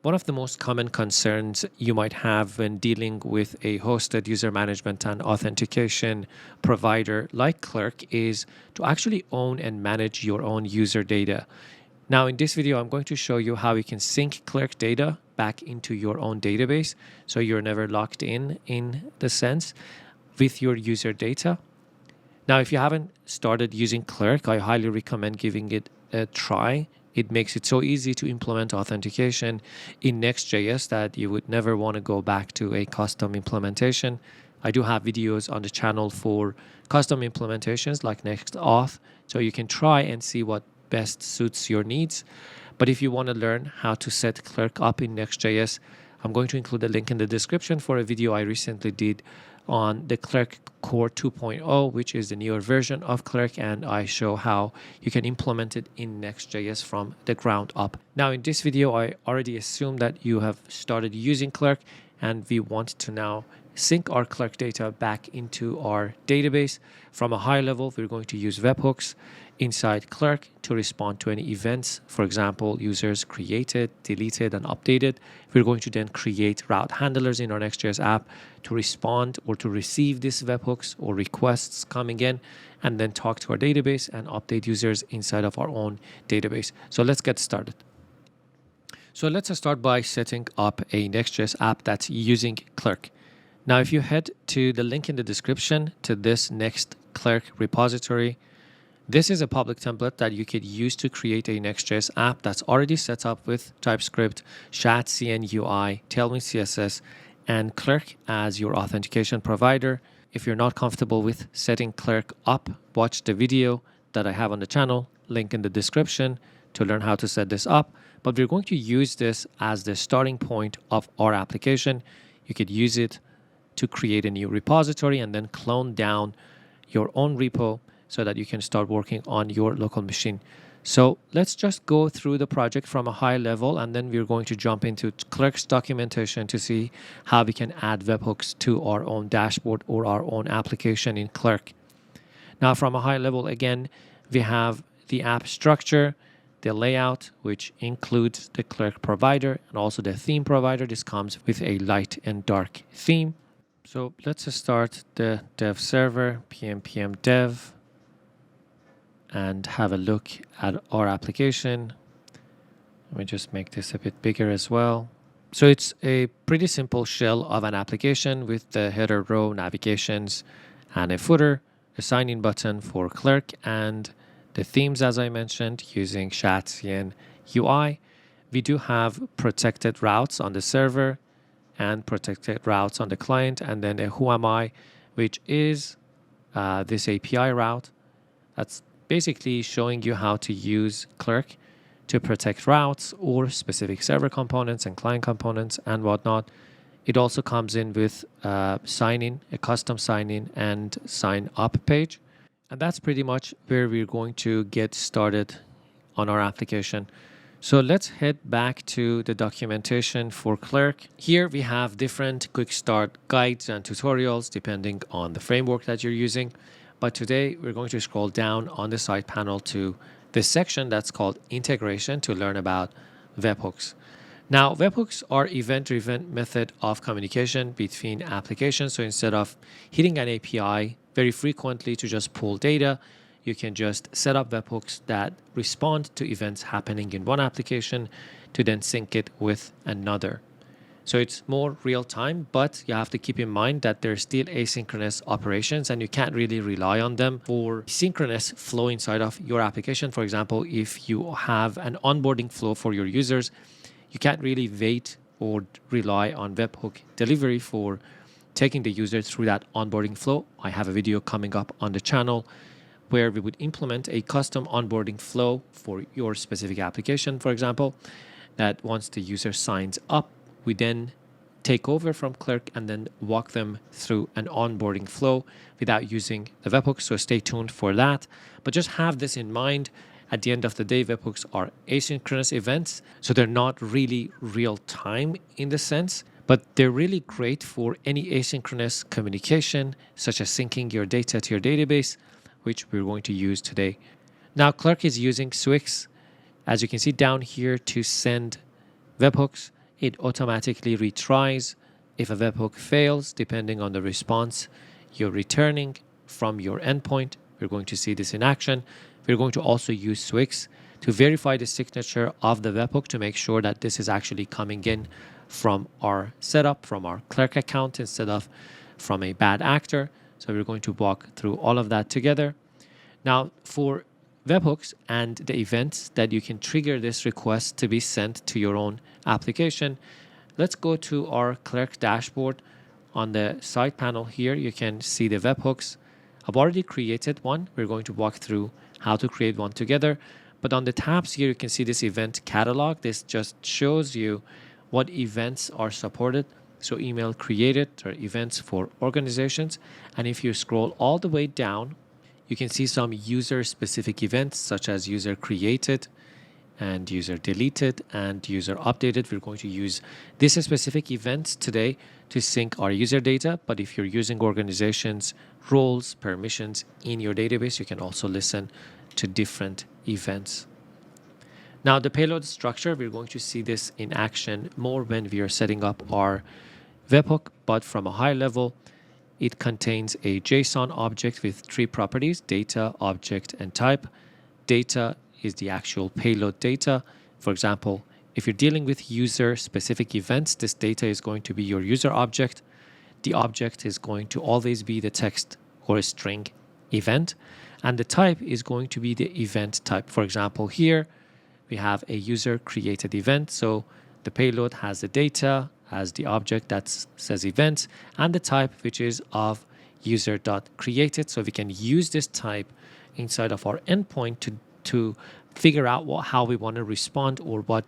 One of the most common concerns you might have when dealing with a hosted user management and authentication provider like Clerk is to actually own and manage your own user data. Now, in this video, I'm going to show you how you can sync Clerk data back into your own database so you're never locked in the sense with your user data. Now, if you haven't started using Clerk, I highly recommend giving it a try. It makes it so easy to implement authentication in Next.js that you would never want to go back to a custom implementation. I do have videos on the channel for custom implementations like NextAuth, so you can try and see what best suits your needs. But if you want to learn how to set Clerk up in Next.js, I'm going to include a link in the description for a video I recently did on the Clerk Core 2.0, which is the newer version of Clerk, and I show how you can implement it in Next.js from the ground up. Now, in this video, I already assume that you have started using Clerk, and we want to now sync our Clerk data back into our database. From a high level, we're going to use webhooks inside Clerk to respond to any events. For example, users created, deleted, and updated. We're going to then create route handlers in our Next.js app to respond or to receive these webhooks or requests coming in, and then talk to our database and update users inside of our own database. So let's get started. So let's start by setting up a Next.js app that's using Clerk. Now, if you head to the link in the description to this Next Clerk repository, this is a public template that you could use to create a Next.js app that's already set up with TypeScript, ShatCN UI, Tailwind CSS, and Clerk as your authentication provider. If you're not comfortable with setting Clerk up, watch the video that I have on the channel, link in the description to learn how to set this up. But we're going to use this as the starting point of our application. You could use it to create a new repository and then clone down your own repo so that you can start working on your local machine. So let's just go through the project from a high level, and then we're going to jump into Clerk's documentation to see how we can add webhooks to our own dashboard or our own application in Clerk. Now, from a high level, again, we have the app structure, the layout, which includes the Clerk provider and also the theme provider. This comes with a light and dark theme. So let's start the dev server, pm dev, and have a look at our application. Let me just make this a bit bigger as well. So it's a pretty simple shell of an application with the header row, navigations, and a footer, a sign-in button for Clerk, and the themes, as I mentioned, using ShatCN UI. We do have protected routes on the server and protected routes on the client, and then a whoami, which is this API route. That's basically showing you how to use Clerk to protect routes or specific server components and client components and whatnot. It also comes in with sign-in, a custom sign-in and sign-up page. And that's pretty much where we're going to get started on our application. So let's head back to the documentation for Clerk. Here we have different quick start guides and tutorials depending on the framework that you're using. But today we're going to scroll down on the side panel to this section that's called integration to learn about webhooks. Now, webhooks are event-driven method of communication between applications. So instead of hitting an API very frequently to just pull data, you can just set up webhooks that respond to events happening in one application to then sync it with another. So it's more real time, but you have to keep in mind that they're still asynchronous operations and you can't really rely on them for synchronous flow inside of your application. For example, if you have an onboarding flow for your users, you can't really wait or rely on webhook delivery for taking the user through that onboarding flow. I have a video coming up on the channel where we would implement a custom onboarding flow for your specific application, for example, that once the user signs up, we then take over from Clerk and then walk them through an onboarding flow without using the webhooks. So stay tuned for that. But just have this in mind. At the end of the day, webhooks are asynchronous events. So they're not really real time in the sense, but they're really great for any asynchronous communication, such as syncing your data to your database, which we're going to use today. Now, Clerk is using Swix, as you can see down here, to send webhooks it automatically retries. If a webhook fails, depending on the response you're returning from your endpoint, we're going to see this in action. We're going to also use Swix to verify the signature of the webhook to make sure that this is actually coming in from our setup, from our Clerk account instead of from a bad actor. So we're going to walk through all of that together. Now, for webhooks and the events that you can trigger this request to be sent to your own application, let's go to our Clerk dashboard. On the side panel here, you can see the webhooks. I've already created one. We're going to walk through how to create one together. But on the tabs here, you can see this event catalog. This just shows you what events are supported. So email created or events for organizations. And if you scroll all the way down, you can see some user-specific events such as user created and user deleted and user updated. We're going to use this specific events today to sync our user data. But if you're using organizations, roles, permissions in your database, you can also listen to different events. Now, the payload structure, we're going to see this in action more when we are setting up our webhook, but from a high level, it contains a JSON object with three properties: data, object, and type. Data is the actual payload data. For example, if you're dealing with user-specific events, this data is going to be your user object. The object is going to always be the text or a string event, and the type is going to be the event type. For example, here we have a user-created event, so the payload has the data, has the object that says events, and the type, which is of user.created. So we can use this type inside of our endpoint to figure out how we want to respond or what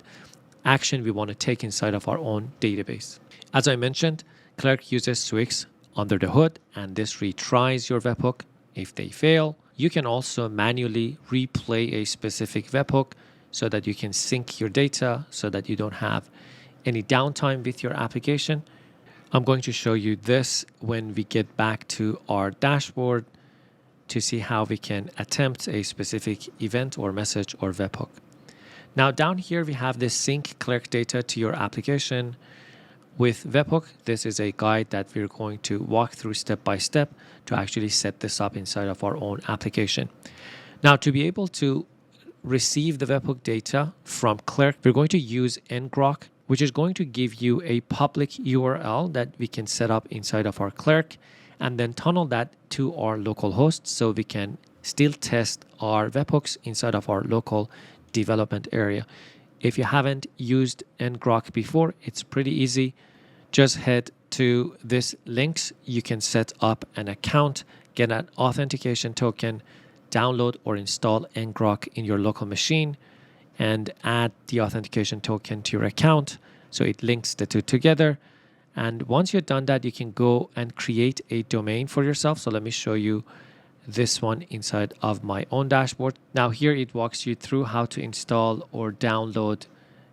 action we want to take inside of our own database. As I mentioned, Clerk uses Swix under the hood, and this retries your webhook if they fail. You can also manually replay a specific webhook so that you can sync your data so that you don't have any downtime with your application. I'm going to show you this when we get back to our dashboard to see how we can attempt a specific event or message or webhook. Now down here we have this sync Clerk data to your application with webhook. This is a guide that we're going to walk through step by step to actually set this up inside of our own application. Now, to be able to receive the webhook data from Clerk, we're going to use ngrok, which is going to give you a public URL that we can set up inside of our Clerk and then tunnel that to our local host so we can still test our webhooks inside of our local development area. If you haven't used ngrok before, it's pretty easy. Just head to this links. You can set up an account, get an authentication token, download or install ngrok in your local machine, and add the authentication token to your account so it links the two together. And once you've done that, you can go and create a domain for yourself. So let me show you this one inside of my own dashboard. Now here it walks you through how to install or download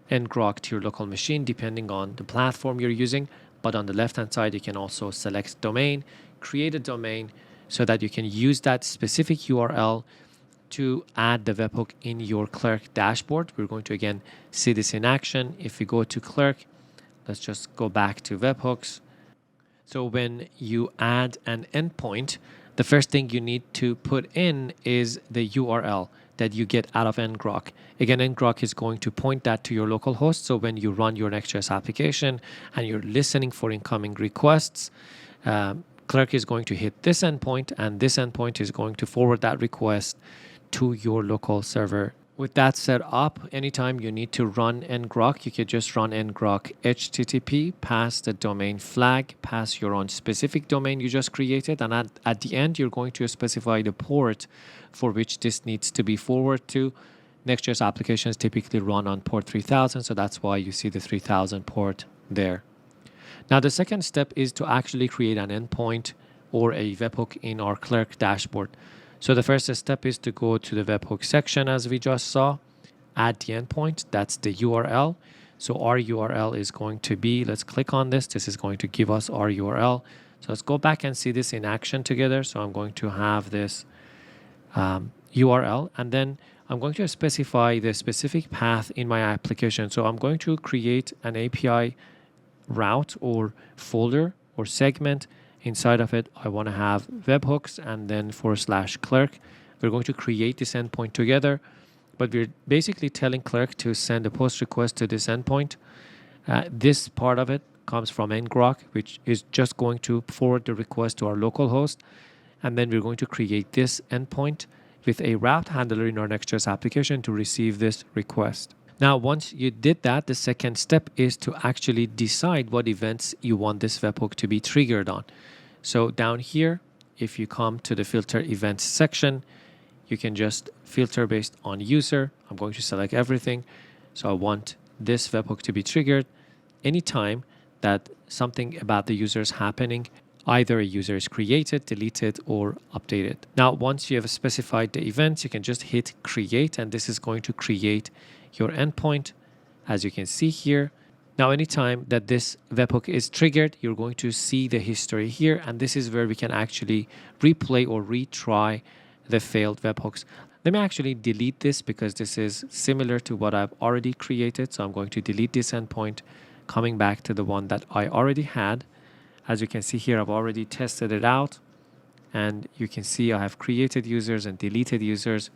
ngrok to your local machine depending on the platform you're using. But on the left hand side, you can also select domain, create a domain so that you can use that specific URL to add the webhook in your Clerk dashboard. We're going to again see this in action. If we go to Clerk, let's just go back to webhooks. So when you add an endpoint, the first thing you need to put in is the URL that you get out of ngrok. Again, ngrok is going to point that to your local host. So when you run your NextJs application and you're listening for incoming requests, Clerk is going to hit this endpoint, and this endpoint is going to forward that request to your local server. With that set up, anytime you need to run ngrok, you could just run ngrok http, pass the domain flag, pass your own specific domain you just created, and at the end, you're going to specify the port for which this needs to be forwarded to. NextJS applications typically run on port 3000, so that's why you see the 3000 port there. Now, the second step is to actually create an endpoint or a webhook in our Clerk dashboard. So the first step is to go to the webhook section as we just saw, add the endpoint, that's the URL. So our URL is going to be, let's click on this. This is going to give us our URL. So let's go back and see this in action together. So I'm going to have this URL, and then I'm going to specify the specific path in my application. So I'm going to create an API route or folder or segment. Inside of it, I want to have webhooks and then /clerk. We're going to create this endpoint together, but we're basically telling Clerk to send a post request to this endpoint. This part of it comes from ngrok, which is just going to forward the request to our local host. And then we're going to create this endpoint with a route handler in our Next.js application to receive this request. Now, once you did that, the second step is to actually decide what events you want this webhook to be triggered on. So down here, if you come to the filter events section, you can just filter based on user. I'm going to select everything. So I want this webhook to be triggered anytime that something about the user is happening. Either a user is created, deleted, or updated. Now, once you have specified the events, you can just hit create, and this is going to create your endpoint, as you can see here. Now, anytime that this webhook is triggered, you're going to see the history here, and this is where we can actually replay or retry the failed webhooks. Let me actually delete this because this is similar to what I've already created. So I'm going to delete this endpoint, coming back to the one that I already had. As you can see here, I've already tested it out, and you can see I have created users and deleted users.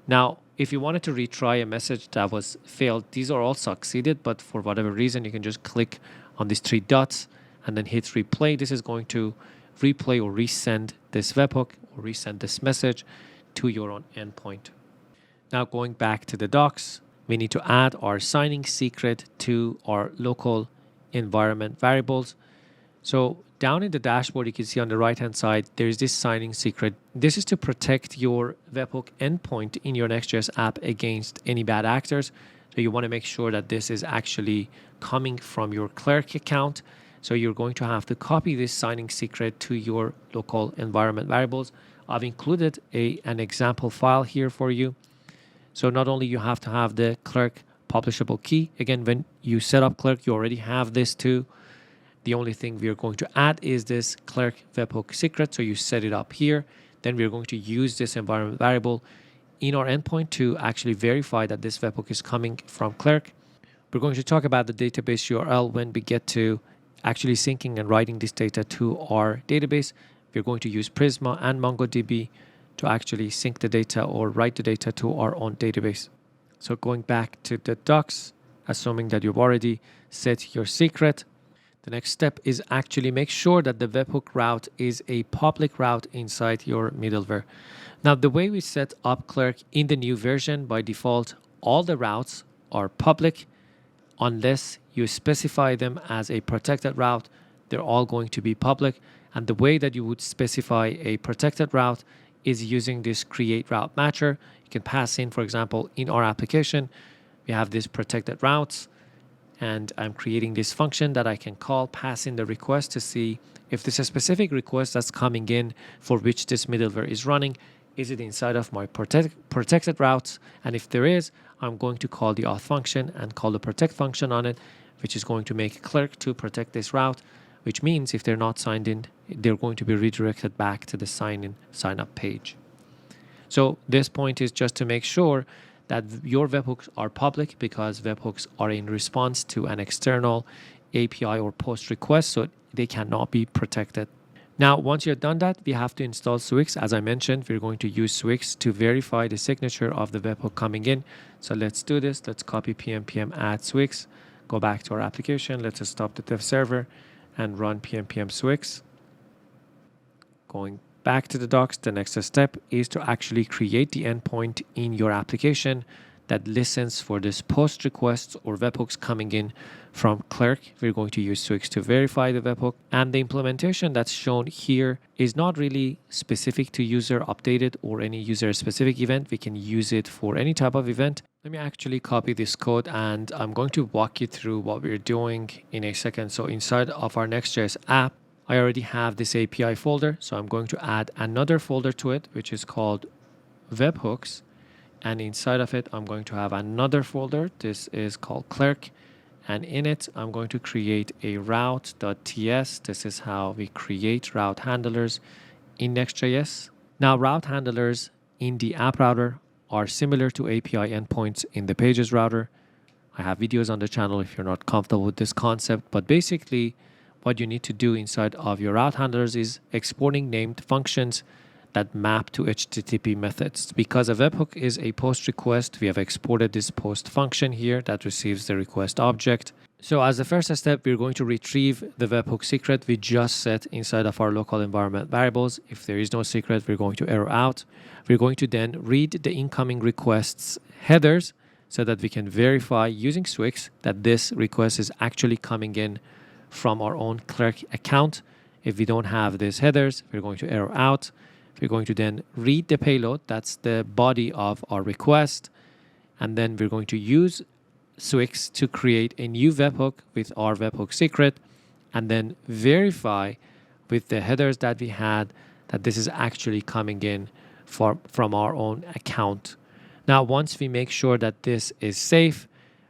Now, if you wanted to retry a message that was failed, these are all succeeded, but for whatever reason, you can just click on these three dots and then hit replay. This is going to replay or resend this webhook or resend this message to your own endpoint. Now, going back to the docs, we need to add our signing secret to our local environment variables. So down in the dashboard, you can see on the right-hand side, there's this signing secret. This is to protect your webhook endpoint in your Next.js app against any bad actors. So you want to make sure that this is actually coming from your Clerk account. So you're going to have to copy this signing secret to your local environment variables. I've included an example file here for you. So not only you have to have the Clerk publishable key. Again, when you set up Clerk, you already have this too. The only thing we're going to add is this Clerk webhook secret. So you set it up here. Then we're going to use this environment variable in our endpoint to actually verify that this webhook is coming from Clerk. We're going to talk about the database URL when we get to actually syncing and writing this data to our database. We're going to use Prisma and Mongodb to actually sync the data or write the data to our own database. So going back to the docs, assuming that you've already set your secret, the next step is actually make sure that the webhook route is a public route inside your middleware. Now, the way we set up Clerk in the new version, by default, all the routes are public unless you specify them as a protected route. They're all going to be public. And the way that you would specify a protected route is using this create route matcher. You can pass in, for example, in our application, we have these protected routes. And I'm creating this function that I can call, pass in the request to see if there's a specific request that's coming in for which this middleware is running. Is it inside of my protected routes? And if there is, I'm going to call the auth function and call the protect function on it, which is going to make Clerk to protect this route, which means if they're not signed in, they're going to be redirected back to the sign up page. So this point is just to make sure that your webhooks are public, because webhooks are in response to an external API or post request, so they cannot be protected. Now, once you've done that, we have to install Swix. As I mentioned, we're going to use Swix to verify the signature of the webhook coming in. So let's do this. Let's copy pm add Swix, go back to our application. Let's stop the dev server and run pm Swix. Going back to the docs, the next step is to actually create the endpoint in your application that listens for this post requests or webhooks coming in from Clerk. We're going to use Swix to verify the webhook. And the implementation that's shown here is not really specific to user updated or any user specific event. We can use it for any type of event. Let me actually copy this code, and I'm going to walk you through what we're doing in a second. So inside of our Next.js app, I already have this API folder, so I'm going to add another folder to it, which is called Webhooks. And inside of it, I'm going to have another folder. This is called Clerk. And in it, I'm going to create a route.ts. This is how we create route handlers in Next.js. Now, route handlers in the app router are similar to API endpoints in the Pages router. I have videos on the channel if you're not comfortable with this concept, but basically what you need to do inside of your route handlers is exporting named functions that map to HTTP methods. Because a webhook is a post request, we have exported this post function here that receives the request object. So as the first step, we're going to retrieve the webhook secret we just set inside of our local environment variables. If there is no secret, we're going to error out. We're going to then read the incoming requests headers so that we can verify using Swix that this request is actually coming in from our own Clerk account. If we don't have these headers, we're going to error out. We're going to then read the payload, that's the body of our request, and then we're going to use Swix to create a new webhook with our webhook secret, and then verify with the headers that we had that this is actually coming in from our own account. Now, once we make sure that this is safe,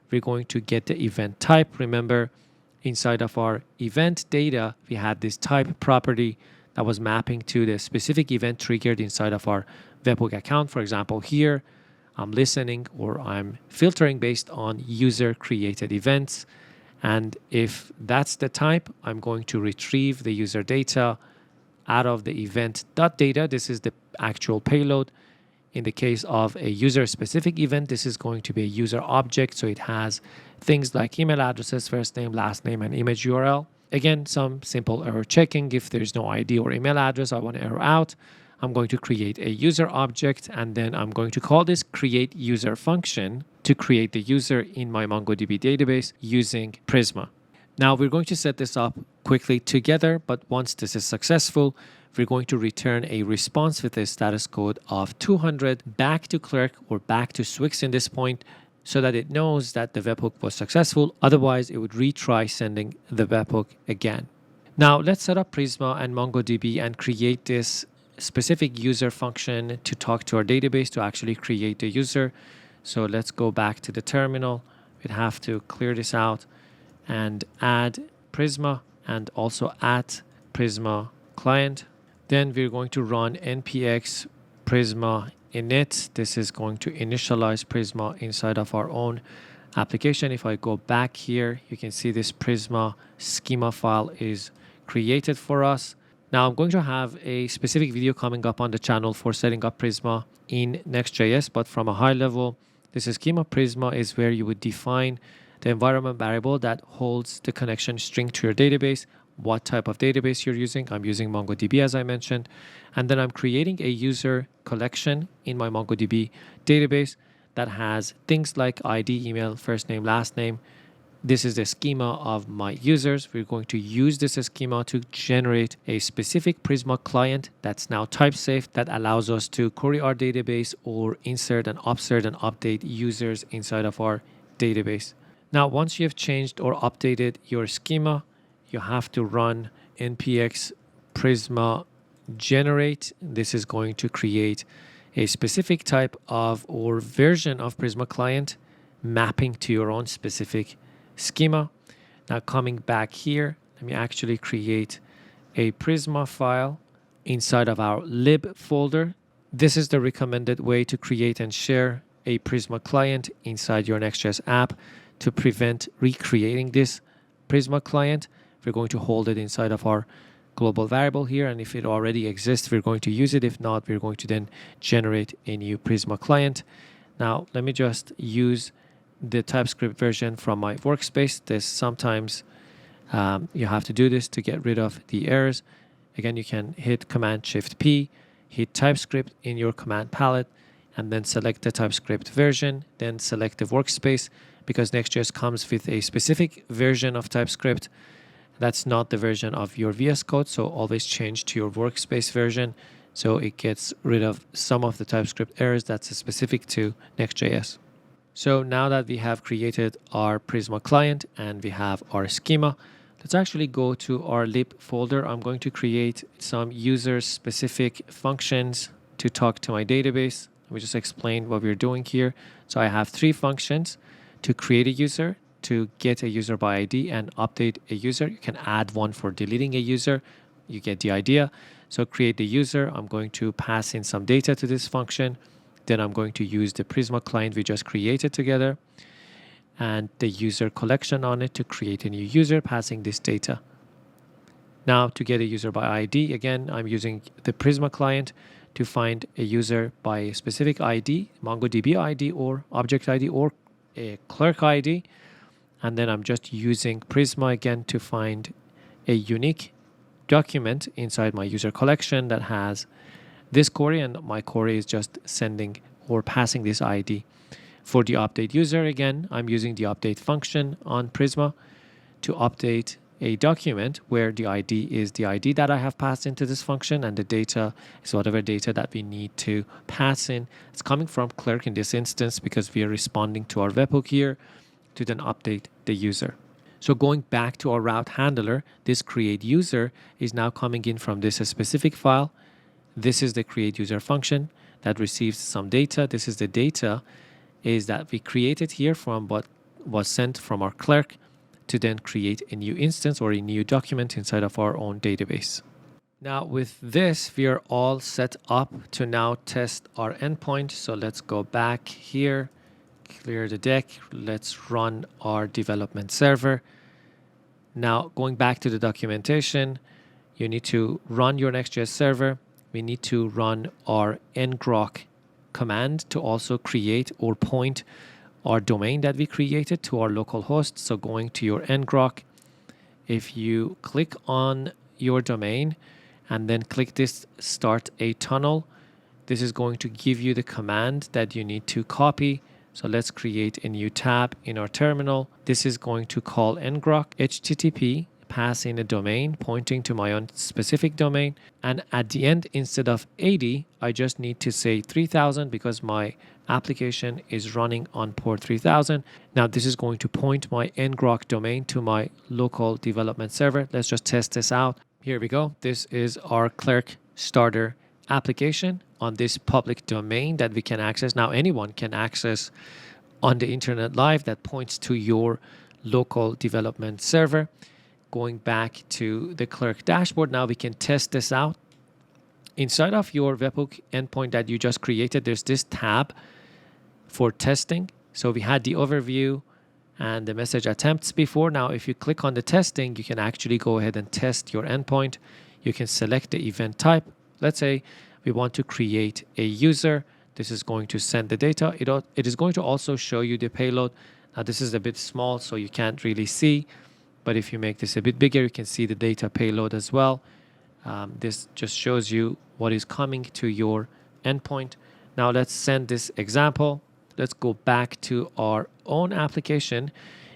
we're going to get the event type. Remember, inside of our event data, we had this type property that was mapping to the specific event triggered inside of our webhook account. For example, here, I'm listening or I'm filtering based on user created events. And if that's the type, I'm going to retrieve the user data out of the event.data. This is the actual payload. In the case of a user-specific event, this is going to be a user object. So it has things like email addresses, first name, last name, and image URL. Again, some simple error checking. If there's no ID or email address, I want to error out. I'm going to create a user object, and then I'm going to call this create user function to create the user in my MongoDB database using Prisma. Now we're going to set this up quickly together, but once this is successful, we're going to return a response with a status code of 200 back to Clerk or back to Swix in this point, so that it knows that the webhook was successful. Otherwise, it would retry sending the webhook again. Now let's set up Prisma and MongoDB and create this specific user function to talk to our database to actually create the user. So let's go back to the terminal. We'd have to clear this out and add Prisma and also add Prisma client. Then we're going to run npx Prisma init. This is going to initialize Prisma inside of our own application. If I go back here, you can see this Prisma schema file is created for us. Now I'm going to have a specific video coming up on the channel for setting up Prisma in Next.js, but from a high level, this schema Prisma is where you would define the environment variable that holds the connection string to your database, what type of database you're using. I'm using MongoDB, as I mentioned, and then I'm creating a user collection in my MongoDB database that has things like ID, email, first name, last name. This is the schema of my users. We're going to use this schema to generate a specific Prisma client that's now type safe, that allows us to query our database or insert and update users inside of our database. Now, once you have changed or updated your schema, you have to run npx Prisma generate. This is going to create a specific type of or version of Prisma client mapping to your own specific schema. Now coming back here, let me actually create a Prisma file inside of our lib folder. This is the recommended way to create and share a Prisma client inside your Next.js app to prevent recreating this Prisma client. We're going to hold it inside of our global variable here, and if it already exists, we're going to use it. If not, we're going to then generate a new Prisma client. Now let me just use the TypeScript version from my workspace. This sometimes you have to do this to get rid of the errors. Again, you can hit Command-Shift-P, hit TypeScript in your command palette, and then select the TypeScript version, then select the workspace, because Next.js comes with a specific version of TypeScript. That's not the version of your VS Code, so always change to your workspace version so it gets rid of some of the TypeScript errors that's specific to Next.js. So now that we have created our Prisma client and we have our schema, let's actually go to our lib folder. I'm going to create some user-specific functions to talk to my database. Let me just explain what we're doing here. So I have 3 functions: to create a user, to get a user by ID, and update a user. You can add one for deleting a user. You get the idea. So create the user. I'm going to pass in some data to this function. Then I'm going to use the Prisma client we just created together and the user collection on it to create a new user passing this data. Now to get a user by ID, again, I'm using the Prisma client to find a user by a specific ID, MongoDB ID or object ID or a Clerk ID. And then I'm just using Prisma again to find a unique document inside my user collection that has this query, and my query is just sending or passing this ID. For the update user, again, I'm using the update function on Prisma to update a document where the ID is the ID that I have passed into this function, and the data is whatever data that we need to pass in. It's coming from Clerk in this instance because we are responding to our webhook here to then update the user. So going back to our route handler, this create user is now coming in from this specific file. This is the create user function that receives some data. This is the data is that we created here from what was sent from our Clerk to then create a new instance or a new document inside of our own database. Now with this, we are all set up to now test our endpoint. So let's go back here, clear the deck. Let's run our development server. Now going back to the documentation, you need to run your NextJs server. We need to run our ngrok command to also create or point our domain that we created to our local host. So going to your ngrok, if you click on your domain and then click this start a tunnel, this is going to give you the command that you need to copy. So let's create a new tab in our terminal. This is going to call ngrok http, pass in a domain pointing to my own specific domain. And at the end, instead of 80, I just need to say 3000 because my application is running on port 3000. Now this is going to point my ngrok domain to my local development server. Let's just test this out. Here we go. This is our Clerk starter application on this public domain that we can access. Now anyone can access on the internet live that points to your local development server. Going back to the Clerk dashboard, now we can test this out. Inside of your webhook endpoint that you just created, there's this tab for testing. So we had the overview and the message attempts before. Now, if you click on the testing, you can actually go ahead and test your endpoint. You can select the event type. Let's say we want to create a user. This is going to send the data. It is going to also show you the payload. Now, this is a bit small, so you can't really see. But if you make this a bit bigger, you can see the data payload as well. This just shows you what is coming to your endpoint. Now let's send this example. Let's go back to our own application.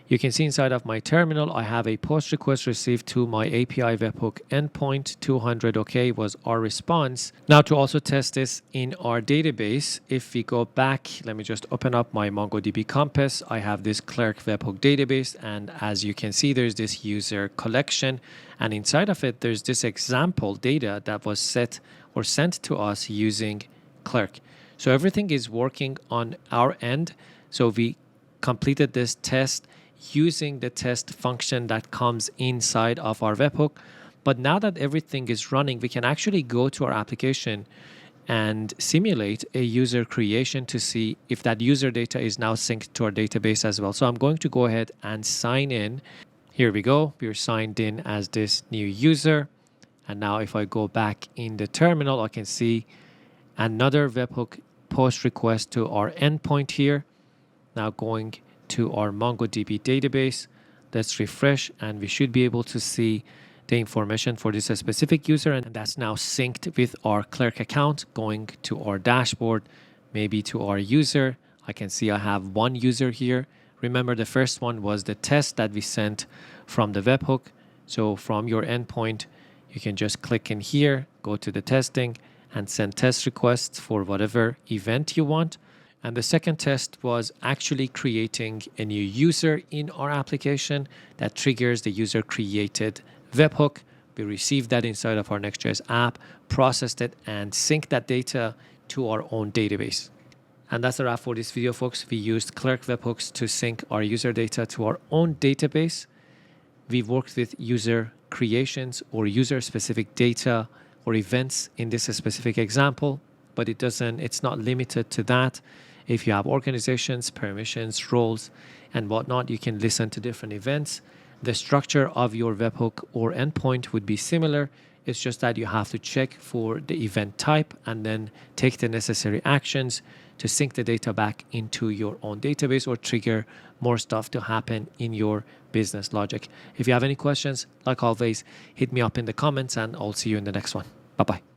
You can see inside of my terminal, I have a post request received to my API webhook endpoint. 200 OK was our response. Now to also test this in our database, if we go back, let me just open up my MongoDB Compass. I have this Clerk webhook database, and as you can see, there's this user collection, and inside of it, there's this example data that was set or sent to us using Clerk. So everything is working on our end. So we completed this test using the test function that comes inside of our webhook. But now that everything is running, we can actually go to our application and simulate a user creation to see if that user data is now synced to our database as well. So I'm going to go ahead and sign in. Here we go. We're signed in as this new user. And now if I go back in the terminal, I can see another webhook post request to our endpoint here. Now going to our MongoDB database, let's refresh, and we should be able to see the information for this specific user, and that's now synced with our Clerk account. Going to our dashboard, maybe to our user, I can see I have one user here. Remember, the first one was the test that we sent from the webhook. So from your endpoint, you can just click in here, go to the testing, and send test requests for whatever event you want. And the second test was actually creating a new user in our application that triggers the user created webhook. We received that inside of our NextJs app, processed it, and synced that data to our own database. And that's a wrap for this video, folks. We used Clerk webhooks to sync our user data to our own database. We've worked with user creations or user-specific data or events in this specific example. but it's not limited to that. If you have organizations, permissions, roles, and whatnot, you can listen to different events. The structure of your webhook or endpoint would be similar. It's just that you have to check for the event type and then take the necessary actions to sync the data back into your own database or trigger more stuff to happen in your business logic. If you have any questions, like always, hit me up in the comments and I'll see you in the next one. Bye-bye.